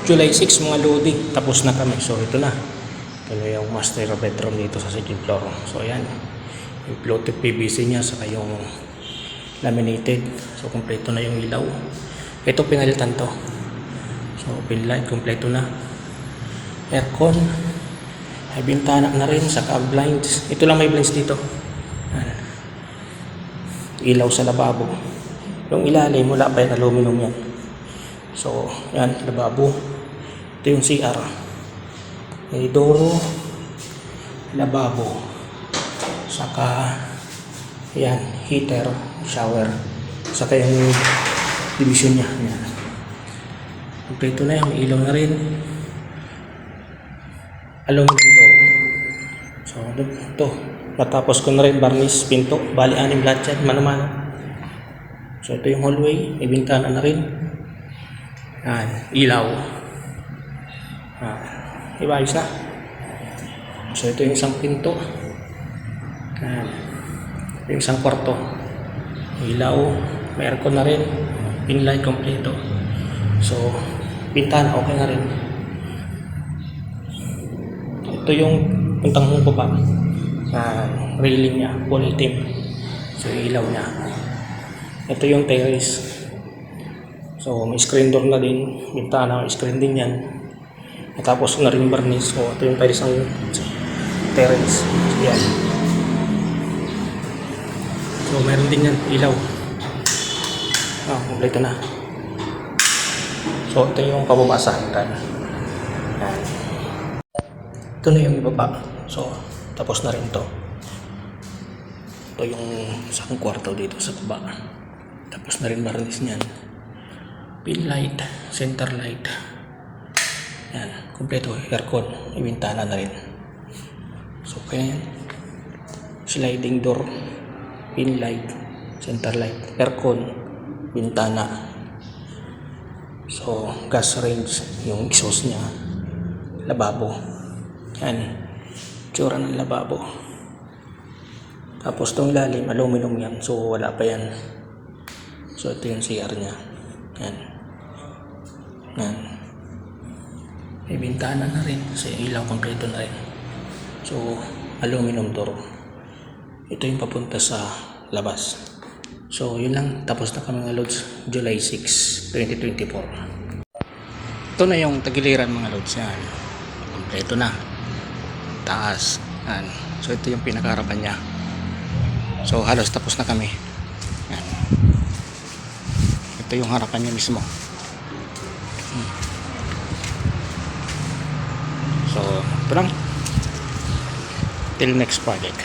July 6 mga lodi, tapos na kami. So ito na. Ito na yung master bedroom dito sa second floor. So ayan. Yung floated PVC niya saka yung laminated. So kompleto na yung ilaw. Ito pinalitan to. So pin light kompleto na. Aircon. May bintana na rin saka blinds. Ito lang may blinds dito. Ayan. Ilaw sa lababo. Yung ilalim wala pa yung aluminum yan. So yan, lababo. Ito yung CR. May doro, lababo, saka yan, heater, shower, saka yung division niya. Yan. Kompleto na yan, may ilaw na rin. Aluminum to. So ito, matapos ko na rin varnish pinto, bali 6 lahat yan, mano-mano. So ito yung hallway, may bintana na rin. Yan, ilaw. Diba, ayos na. So ito yung isang pinto. Yan. Yung isang kwarto. Ilaw. May aircon na rin. Pin light kompleto. So bintana okay na rin. Ito yung puntang baba. Railing niya. Full itim. So ilaw niya. Ito yung terrace. So may screen door na din. Bintana, may screen din yan. Tapos na rin varnish. So ito yung tiles ng terrace. Yan. So meron din yan ilaw. Kompleto na. So ito yung pababa sa hagdan. Yan. Ito na yung ibaba. So tapos na rin to. Ito yung isang kwarto dito sa baba. Tapos na rin varnish niyan. Pin light, center light. Yan, kompleto, aircon, may bintana na rin. So kaya sliding door, pin light, center light, aircon, bintana. So gas range, yung exhaust niya, lababo. Yan, tsura ng lababo. Tapos itong ilalim, aluminum yan, so wala pa yan. So ito yung CR niya. Yan. Yan. May bintana na rin. Sa ilaw kompleto na rin. So aluminum door. Ito yung papunta sa labas. So yun lang. Tapos na kami mga lods. July 6, 2024. Ito na yung tagiliran mga lods. Yan. Kompleto na. Taas. Yan. So ito yung pinakaharapan niya. So halos tapos na kami. Yan. Ito yung harapan niya mismo. So ito lang. Till next project.